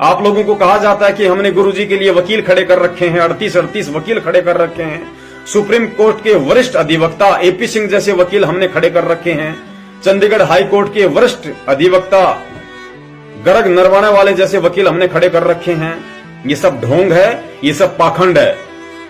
आप लोगों को कहा जाता है कि हमने गुरुजी के लिए वकील खड़े कर रखे हैं, 38 वकील खड़े कर रखे हैं, सुप्रीम कोर्ट के वरिष्ठ अधिवक्ता एपी सिंह जैसे वकील हमने खड़े कर रखे हैं, चंडीगढ़ हाई कोर्ट के वरिष्ठ अधिवक्ता गर्ग नरवाने वाले जैसे वकील हमने खड़े कर रखे हैं। ये सब ढोंग है, ये सब पाखंड है।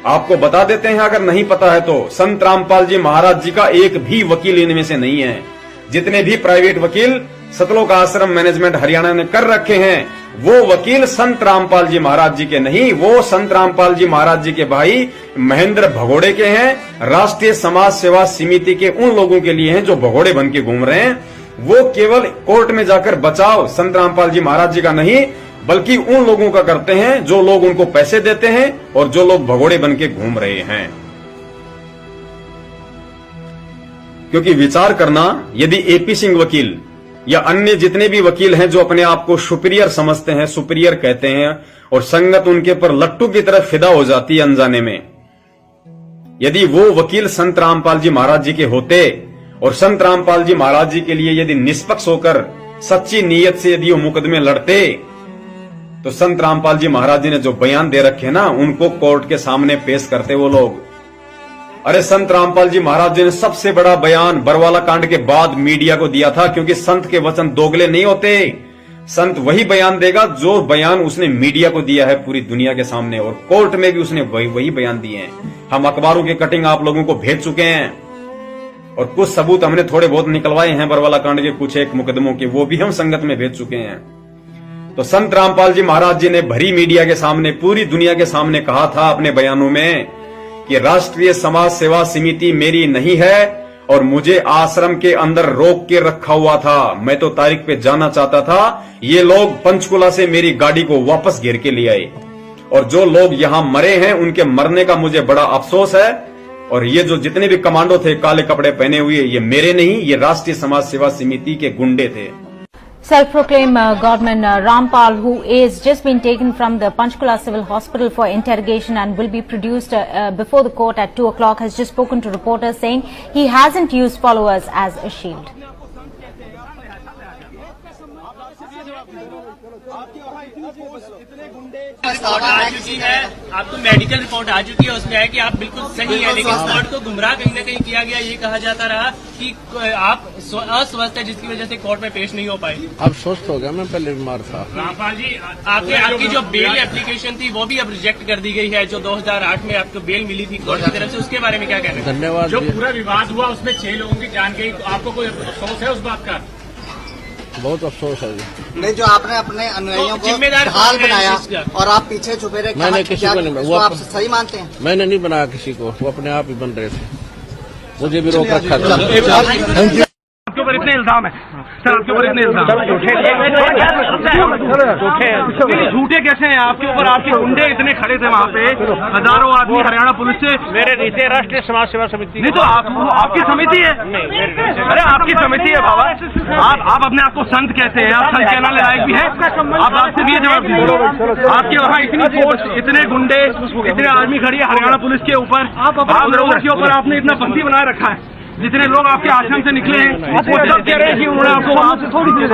आपको बता देते हैं अगर नहीं पता है तो, संत रामपाल जी महाराज जी का एक भी वकील इनमें से नहीं है। जितने भी प्राइवेट वकील सतलोक आश्रम मैनेजमेंट हरियाणा ने कर रखे हैं, वो वकील संत रामपाल जी महाराज जी के नहीं, वो संत रामपाल जी महाराज जी के भाई महेंद्र भगोड़े के हैं। राष्ट्रीय समाज सेवा समिति के उन लोगों के लिए हैं जो भगोड़े बन के घूम रहे हैं। वो केवल कोर्ट में जाकर बचाव संत रामपाल जी महाराज जी का नहीं, बल्कि उन लोगों का करते हैं जो लोग उनको पैसे देते हैं और जो लोग भगोड़े बन के घूम रहे हैं। क्योंकि विचार करना, यदि एपी सिंह वकील या अन्य जितने भी वकील हैं जो अपने आप को सुपीरियर समझते हैं, सुपीरियर कहते हैं, और संगत उनके पर लट्टू की तरफ फिदा हो जाती है अनजाने में, यदि वो वकील संत रामपाल जी महाराज जी के होते और संत रामपाल जी महाराज जी के लिए यदि निष्पक्ष होकर सच्ची नीयत से यदि वो मुकदमे लड़ते, तो संत रामपाल जी महाराज जी ने जो बयान दे रखे ना, उनको कोर्ट के सामने पेश करते वो लोग। अरे संत रामपाल जी महाराज जी ने सबसे बड़ा बयान बरवाला कांड के बाद मीडिया को दिया था, क्योंकि संत के वचन दोगले नहीं होते। संत वही बयान देगा जो बयान उसने मीडिया को दिया है पूरी दुनिया के सामने, और कोर्ट में भी उसने वही बयान दिए हैं। हम अखबारों के कटिंग आप लोगों को भेज चुके हैं, और कुछ सबूत हमने थोड़े बहुत निकलवाए हैं बरवाला कांड के कुछ एक मुकदमों के, वो भी हम संगत में भेज चुके हैं। तो संत रामपाल जी महाराज जी ने भरी मीडिया के सामने, पूरी दुनिया के सामने कहा था अपने बयानों में कि राष्ट्रीय समाज सेवा समिति मेरी नहीं है और मुझे आश्रम के अंदर रोक के रखा हुआ था। मैं तो तारीख पे जाना चाहता था। ये लोग पंचकुला से मेरी गाड़ी को वापस घेर के ले आए, और जो लोग यहां मरे हैं उनके मरने का मुझे बड़ा अफसोस है। और ये जो जितने भी कमांडो थे काले कपड़े पहने हुए, ये मेरे नहीं, ये राष्ट्रीय समाज सेवा समिति के गुंडे थे। Self-proclaimed Godman Rampal, who is just been taken from the Panchkula Civil Hospital for interrogation and will be produced before the court at 2 o'clock, has just spoken to reporters saying he hasn't used followers as a shield. Report आ चुकी है, आपको medical report आ चुकी है, उसमें है कि आप बिल्कुल सही है, लेकिन कोर्ट को गुमराह कहीं न कहीं किया गया। ये कहा जाता रहा कि आप अस्वस्थ है, जिसकी वजह से कोर्ट में पेश नहीं हो पाए। अब स्वस्थ हो गया, मैं पहले बीमार था। रामपाल जी, आपकी जो बेल एप्लीकेशन थी वो भी अब रिजेक्ट कर दी गई है, जो 2008 में आपको बेल मिली थी कोर्ट की तरफ से, उसके बारे में क्या कहना है? धन्यवाद। जो पूरा विवाद हुआ उसमें 6 लोगों की जान गई, आपको कोई अफसोस है उस बात का? बहुत अफसोस है। नहीं, जो आपने अपने अनुयायियों को ढाल बनाया और आप पीछे छुपे रहे, मैंने किसी को नहीं, वो आप सही मानते हैं? मैंने नहीं बनाया किसी को, वो अपने आप ही बन रहे थे, मुझे भी रोक रखा था। आपके ऊपर इतने इल्जाम है सर, आपके ऊपर इतने इल्जाम झूठे कैसे हैं आपके ऊपर? आपके गुंडे इतने खड़े थे वहाँ पे, हजारों आदमी हरियाणा पुलिस से। मेरे नीचे राष्ट्रीय समाज सेवा समिति नहीं तो आपकी समिति है? अरे आपकी समिति है बाबा, आप अपने आप को संत कहते हैं, आप संत कहना लायक भी है? आप आपसे भी जवाब दीजिए। आपके वहाँ इतनी फोर्स, इतने गुंडे, इतने आर्मी खड़ी है हरियाणा पुलिस के ऊपर, आप लोगों के ऊपर आपने इतना बंदी बनाए रखा है। जितने लोग आपके आश्रम से निकले हैं वो सब कह रहे हैं कि उन्होंने आपको,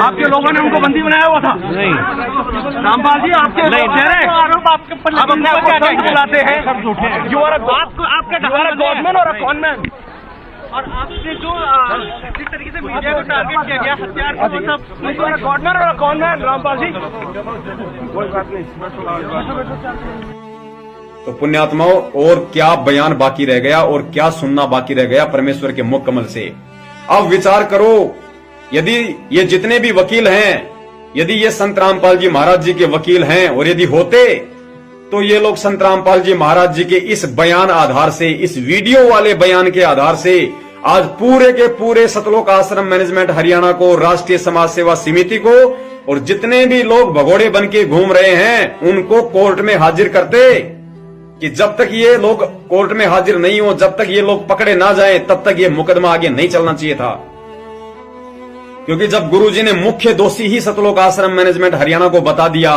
आपके लोगों ने उनको बंदी बनाया हुआ था। नहीं रामपाल जी, आपके लोग कह रहे हैं, आप अपने आप को संत बुलाते हैं, यू आर आपका गॉडमैन और अ कॉनमैन। और आपसे जो जिस तरीके से मीडिया को टारगेट किया गया, हथियार को सब, गॉडमैन और अ कॉनमैन। रामपाल जी, कोई बात नहीं। तो पुण्यात्माओं, और क्या बयान बाकी रह गया और क्या सुनना बाकी रह गया परमेश्वर के मुख कमल से। अब विचार करो, यदि ये जितने भी वकील हैं, यदि ये संत रामपाल जी महाराज जी के वकील हैं, और यदि होते तो ये लोग संत रामपाल जी महाराज जी के इस बयान आधार से, इस वीडियो वाले बयान के आधार से आज पूरे के पूरे सतलोक आश्रम मैनेजमेंट हरियाणा को, राष्ट्रीय समाज सेवा समिति को, और जितने भी लोग भगोड़े बन के घूम रहे हैं उनको कोर्ट में हाजिर करते। कि जब तक ये लोग कोर्ट में हाजिर नहीं हो, जब तक ये लोग पकड़े ना जाएं, तब तक ये मुकदमा आगे नहीं चलना चाहिए था। क्योंकि जब गुरुजी ने मुख्य दोषी ही सतलोक आश्रम मैनेजमेंट हरियाणा को बता दिया,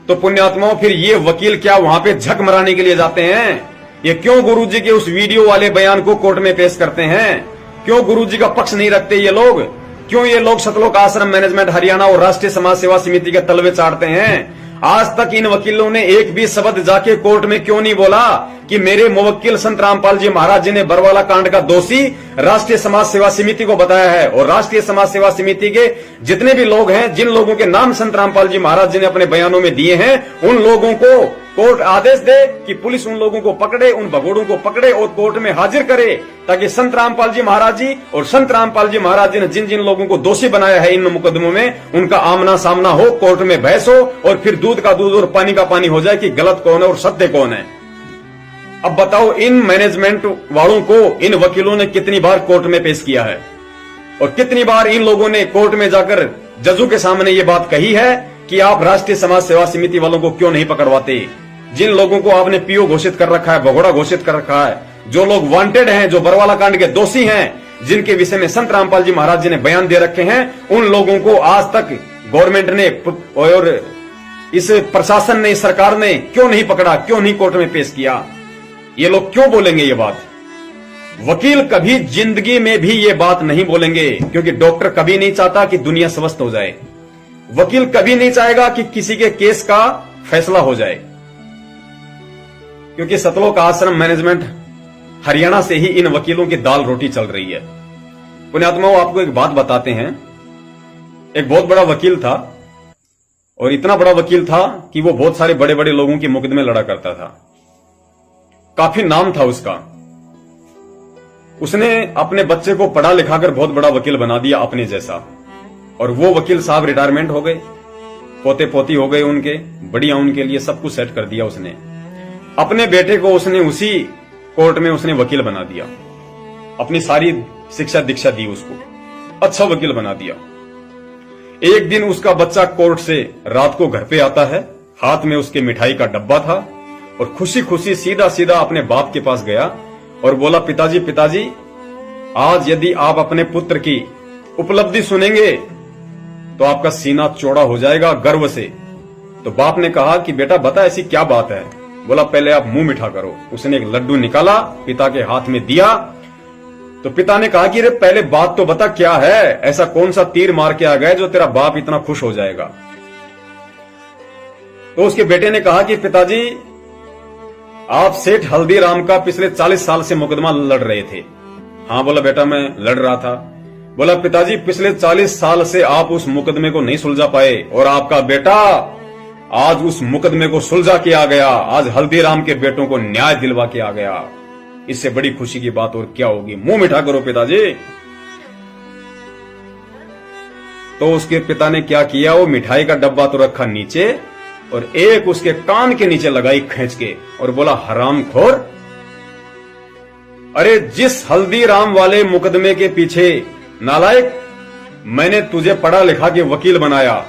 तो पुण्यात्माओं फिर ये वकील क्या वहां पे झक मराने के लिए जाते हैं? ये क्यों गुरुजी के उस वीडियो वाले बयान को कोर्ट में पेश करते हैं? क्यों गुरुजी का पक्ष नहीं रखते ये लोग? क्यों ये लोग सतलोक आश्रम मैनेजमेंट हरियाणा और राष्ट्रीय समाज सेवा समिति के तलवे चाटते हैं? आज तक इन वकीलों ने एक भी शब्द जाके कोर्ट में क्यों नहीं बोला कि मेरे मुवक्किल संत रामपाल जी महाराज जी ने बरवाला कांड का दोषी राष्ट्रीय समाज सेवा समिति को बताया है, और राष्ट्रीय समाज सेवा समिति के जितने भी लोग हैं, जिन लोगों के नाम संत रामपाल जी महाराज जी ने अपने बयानों में दिए हैं, उन लोगों को कोर्ट आदेश दे कि पुलिस उन लोगों को पकड़े, उन भगोड़ों को पकड़े और कोर्ट में हाजिर करे, ताकि संत रामपाल जी महाराज जी और संत रामपाल जी महाराज जी ने जिन जिन लोगों को दोषी बनाया है इन मुकदमों में, उनका आमना सामना हो, कोर्ट में बहस हो, और फिर दूध का दूध और पानी का पानी हो जाए कि गलत कौन है और सत्य कौन है। अब बताओ, इन मैनेजमेंट वालों को इन वकीलों ने कितनी बार कोर्ट में पेश किया है, और कितनी बार इन लोगों ने कोर्ट में जाकर जजों के सामने ये बात कही है कि आप राष्ट्रीय समाज सेवा समिति वालों को क्यों नहीं पकड़वाते। जिन लोगों को आपने पीओ घोषित कर रखा है, भगोड़ा घोषित कर रखा है, जो लोग वांटेड हैं, जो बरवाला कांड के दोषी हैं, जिनके विषय में संत रामपाल जी महाराज जी ने बयान दे रखे हैं, उन लोगों को आज तक गवर्नमेंट ने और इस प्रशासन ने, इस सरकार ने क्यों नहीं पकड़ा, क्यों नहीं कोर्ट में पेश किया। ये लोग क्यों बोलेंगे ये बात? वकील कभी जिंदगी में भी ये बात नहीं बोलेंगे, क्योंकि डॉक्टर कभी नहीं चाहता कि दुनिया स्वस्थ हो जाए। वकील कभी नहीं चाहेगा कि किसी के केस का फैसला हो जाए, क्योंकि सतलोक आश्रम मैनेजमेंट हरियाणा से ही इन वकीलों की दाल रोटी चल रही है। पुण्यात्माओं, आपको एक बात बताते हैं। एक बहुत बड़ा वकील था, और इतना बड़ा वकील था कि वो बहुत सारे बड़े बड़े लोगों के मुकदमे लड़ा करता था, काफी नाम था उसका। उसने अपने बच्चे को पढ़ा लिखाकर बहुत बड़ा वकील बना दिया अपने जैसा, और वो वकील साहब रिटायरमेंट हो गए, पोते पोती हो गए उनके, बढ़िया उनके लिए सब कुछ सेट कर दिया उसने। अपने बेटे को उसने उसी कोर्ट में उसने वकील बना दिया, अपनी सारी शिक्षा दीक्षा दी उसको, अच्छा वकील बना दिया। एक दिन उसका बच्चा कोर्ट से रात को घर पे आता है, हाथ में उसके मिठाई का डब्बा था, और खुशी खुशी सीधा सीधा अपने बाप के पास गया और बोला, पिताजी पिताजी, आज यदि आप अपने पुत्र की उपलब्धि सुनेंगे तो आपका सीना चौड़ा हो जाएगा गर्व से। तो बाप ने कहा कि बेटा बता ऐसी क्या बात है। बोला, पहले आप मुंह मीठा करो। उसने एक लड्डू निकाला, पिता के हाथ में दिया, तो पिता ने कहा कि रे पहले बात तो बता क्या है, ऐसा कौन सा तीर मार के आ गया जो तेरा बाप इतना खुश हो जाएगा। तो उसके बेटे ने कहा कि पिताजी, आप सेठ हल्दीराम का पिछले 40 साल से मुकदमा लड़ रहे थे। हाँ, बोला बेटा मैं लड़ रहा था। बोला, पिताजी पिछले 40 साल से आप उस मुकदमे को नहीं सुलझा पाए, और आपका बेटा आज उस मुकदमे को सुलझा के आ गया, आज हल्दीराम के बेटों को न्याय दिलवा के आ गया। इससे बड़ी खुशी की बात और क्या होगी। मुंह मीठा करो पिताजी। तो उसके पिता ने क्या किया, वो मिठाई का डब्बा तो रखा नीचे, और एक उसके कान के नीचे लगाई खींच के, और बोला, हरामखोर, अरे जिस हल्दीराम वाले मुकदमे के पीछे नालायक मैंने तुझे पढ़ा लिखा के वकील बनाया,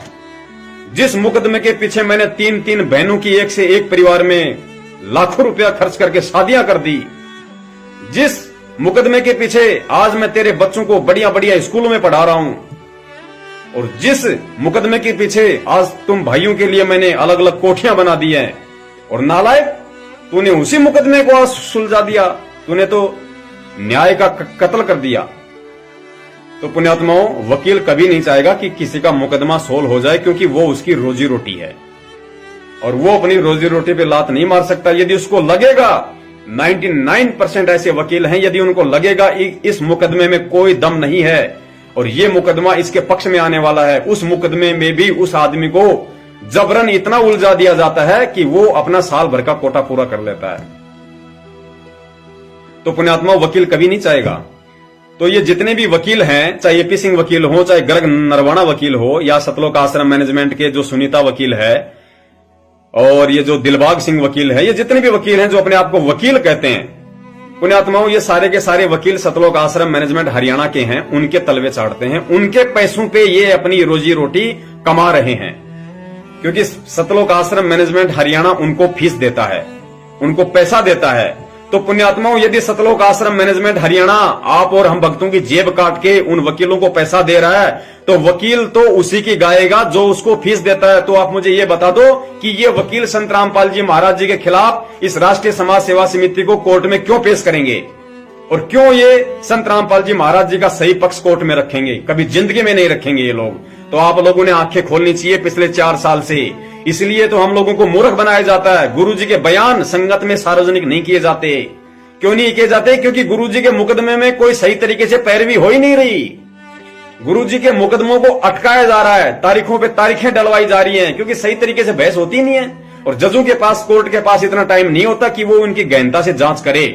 जिस मुकदमे के पीछे मैंने 3-3 बहनों की एक से एक परिवार में लाखों रुपया खर्च करके शादियां कर दी, जिस मुकदमे के पीछे आज मैं तेरे बच्चों को बढ़िया बढ़िया स्कूलों में पढ़ा रहा हूं, और जिस मुकदमे के पीछे आज तुम भाइयों के लिए मैंने अलग अलग कोठियां बना दी हैं, और नालायक तूने उसी मुकदमे को आज सुलझा दिया, तूने तो न्याय का कत्ल कर दिया। तो पुण्यात्माओं, वकील कभी नहीं चाहेगा कि किसी का मुकदमा सोल्व हो जाए, क्योंकि वो उसकी रोजी रोटी है, और वो अपनी रोजी रोटी पे लात नहीं मार सकता। यदि उसको लगेगा, 99% ऐसे वकील हैं, यदि उनको लगेगा इस मुकदमे में कोई दम नहीं है और ये मुकदमा इसके पक्ष में आने वाला है, उस मुकदमे में भी उस आदमी को जबरन इतना उलझा दिया जाता है कि वो अपना साल भर का कोटा पूरा कर लेता है। तो पुण्यात्मा, वकील कभी नहीं चाहेगा। तो ये जितने भी वकील हैं, चाहे एपी सिंह वकील हो, चाहे गर्ग नरवाणा वकील हो, या सतलोक आश्रम मैनेजमेंट के जो सुनीता वकील है, और ये जो दिलबाग सिंह वकील है, ये जितने भी वकील हैं जो अपने आप को वकील कहते हैं, पुण्यात्माओं, ये सारे के सारे वकील सतलोक आश्रम मैनेजमेंट हरियाणा के हैं, उनके तलवे चाटते हैं, उनके पैसों पे ये अपनी रोजी रोटी कमा रहे हैं, क्योंकि सतलोक आश्रम मैनेजमेंट हरियाणा उनको फीस देता है, उनको पैसा देता है। तो पुण्यात्माओं, यदि सतलोक आश्रम मैनेजमेंट हरियाणा आप और हम भक्तों की जेब काट के उन वकीलों को पैसा दे रहा है, तो वकील तो उसी की गाएगा जो उसको फीस देता है। तो आप मुझे ये बता दो कि ये वकील संत रामपाल जी महाराज जी के खिलाफ इस राष्ट्रीय समाज सेवा समिति को कोर्ट में क्यों पेश करेंगे, और क्यों ये संत रामपाल जी महाराज जी का सही पक्ष कोर्ट में रखेंगे? कभी जिंदगी में नहीं रखेंगे ये लोग। तो आप लोगों ने आंखें खोलनी चाहिए पिछले 4 साल से इसलिए तो हम लोगों को मूर्ख बनाया जाता है। गुरुजी के बयान संगत में सार्वजनिक नहीं किए जाते। क्यों नहीं किए जाते? क्योंकि गुरुजी के मुकदमे में कोई सही तरीके से पैरवी हो ही नहीं रही। गुरुजी के मुकदमों को अटकाया जा रहा है, तारीखों पे तारीखें डलवाई जा रही हैं, क्योंकि सही तरीके से बहस होती नहीं है। और जजों के पास, कोर्ट के पास इतना टाइम नहीं होता कि वो उनकी गहनता से जांच करे,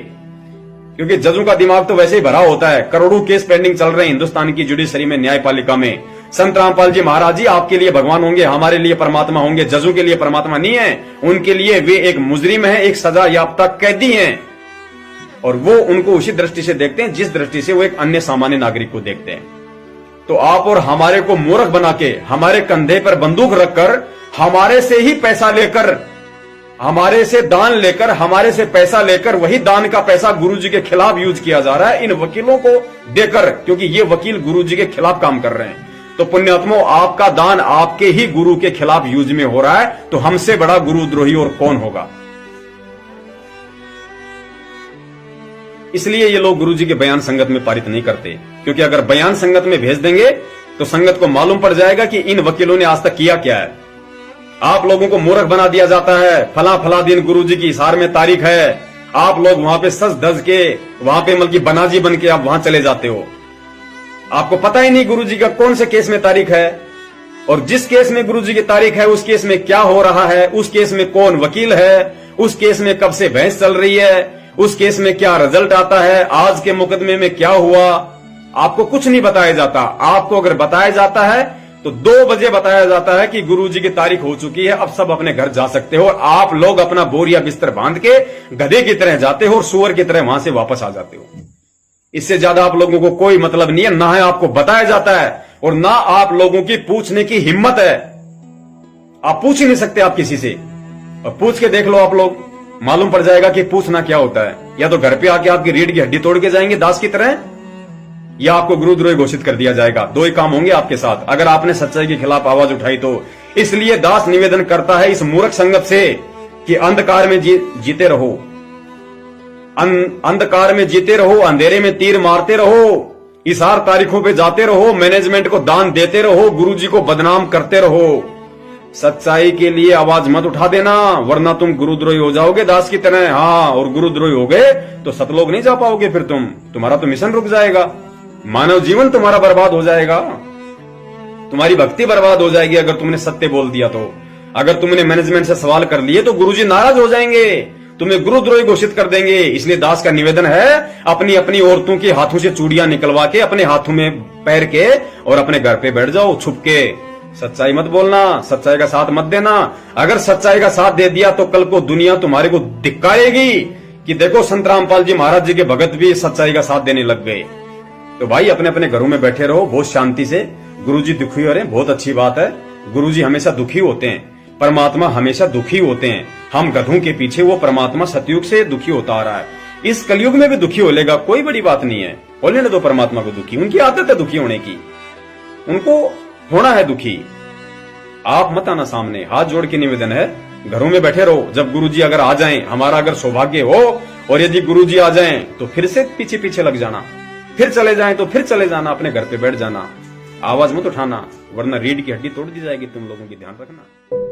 क्योंकि जजों का दिमाग तो वैसे ही भरा होता है। करोड़ों केस पेंडिंग चल रहे हैं हिंदुस्तान की जुडिशरी में, न्यायपालिका में। संत रामपाल जी महाराज जी आपके लिए भगवान होंगे, हमारे लिए परमात्मा होंगे। जजों के लिए परमात्मा नहीं है, उनके लिए वे एक मुजरिम है, एक सजा याफ्ता कैदी हैं, और वो उनको उसी दृष्टि से देखते हैं जिस दृष्टि से वो एक अन्य सामान्य नागरिक को देखते हैं। तो आप और हमारे को मूर्ख बना के, हमारे कंधे पर बंदूक रखकर, हमारे से ही पैसा लेकर, हमारे से दान लेकर, हमारे से पैसा लेकर, वही दान का पैसा गुरुजी के खिलाफ यूज किया जा रहा है इन वकीलों को देकर, क्योंकि ये वकील गुरुजी के खिलाफ काम कर रहे हैं। तो पुण्यात्मो, आपका दान आपके ही गुरु के खिलाफ यूज में हो रहा है, तो हमसे बड़ा गुरुद्रोही और कौन होगा? इसलिए ये लोग गुरुजी के बयान संगत में पारित नहीं करते, क्योंकि अगर बयान संगत में भेज देंगे तो संगत को मालूम पड़ जाएगा कि इन वकीलों ने आज तक किया क्या है। आप लोगों को मूर्ख बना दिया जाता है। फला दिन गुरुजी की इशार में तारीख है, आप लोग वहां पे सज धज के, वहां पे मतलब बनाजी बन के आप वहां चले जाते हो। आपको पता ही नहीं गुरुजी का कौन से केस में तारीख है, और जिस केस में गुरुजी की तारीख है उस केस में क्या हो रहा है, उस केस में कौन वकील है, उस केस में कब से बहस चल रही है, उस केस में क्या रिजल्ट आता है, आज के मुकदमे में क्या हुआ, आपको कुछ नहीं बताया जाता। आपको अगर बताया जाता है तो 2 बजे बताया जाता है कि गुरुजी की तारीख हो चुकी है, अब सब अपने घर जा सकते हो। और आप लोग अपना बोरिया बिस्तर बांध के गधे की तरह जाते हो और सुअर की तरह वहां से वापस आ जाते हो। इससे ज्यादा आप लोगों को कोई मतलब नहीं है, ना है आपको बताया जाता है और ना आप लोगों की पूछने की हिम्मत है। आप पूछ ही नहीं सकते आप किसी से, और पूछ के देख लो आप लोग, मालूम पड़ जाएगा कि पूछना क्या होता है। या तो घर पे आके आपकी रीढ़ की हड्डी तोड़ के जाएंगे दास की तरह, या आपको गुरुद्रोही घोषित कर दिया जाएगा। 2 ही काम होंगे आपके साथ अगर आपने सच्चाई के खिलाफ आवाज उठाई तो। इसलिए दास निवेदन करता है इस मूर्ख संगत से कि अंधकार में जीते रहो, अंधकार में जीते रहो, अंधेरे में तीर मारते रहो, इशार तारीखों पे जाते रहो, मैनेजमेंट को दान देते रहो, गुरुजी को बदनाम करते रहो। सच्चाई के लिए आवाज मत उठा देना, वरना तुम गुरुद्रोही हो जाओगे दास की तरह। हाँ, और गुरुद्रोही हो गए तो सतलोक नहीं जा पाओगे, फिर तुम्हारा तो मिशन रुक जाएगा, मानव जीवन तुम्हारा बर्बाद हो जाएगा, तुम्हारी भक्ति बर्बाद हो जाएगी अगर तुमने सत्य बोल दिया तो। अगर तुमने मैनेजमेंट से सवाल कर लिए तो गुरुजी नाराज हो जाएंगे, तुम्हें गुरुद्रोही घोषित कर देंगे। इसलिए दास का निवेदन है, अपनी अपनी औरतों के हाथों से चूड़ियां निकलवा के अपने हाथों में पैर के और अपने घर पे बैठ जाओ छुप के। सच्चाई मत बोलना, सच्चाई का साथ मत देना। अगर सच्चाई का साथ दे दिया तो कल को दुनिया तुम्हारे को धिक्कारेगी कि देखो संत रामपाल जी महाराज जी के भगत भी सच्चाई का साथ देने लग गए। तो भाई अपने अपने घरों में बैठे रहो बहुत शांति से। गुरुजी दुखी हो रहे हैं, बहुत अच्छी बात है। गुरुजी हमेशा दुखी होते हैं, परमात्मा हमेशा दुखी होते हैं। हम गधों के पीछे, वो परमात्मा सतयुग से दुखी होता आ रहा है, इस कलयुग में भी दुखी हो लेगा, कोई बड़ी बात नहीं है। बोले ना तो परमात्मा को दुखी, उनकी आदत है दुखी होने की, उनको होना है दुखी। आप मत आना सामने, हाथ जोड़ के निवेदन है, घरों में बैठे रहो। जब गुरुजी अगर आ जाएं, हमारा अगर सौभाग्य हो और यदि गुरुजी आ जाएं तो फिर से पीछे पीछे लग जाना, फिर चले जाएं तो फिर चले जाना, अपने घर पे बैठ जाना, आवाज मत उठाना, वरना रीढ़ की हड्डी तोड़ दी जाएगी तुम लोगों की, ध्यान रखना।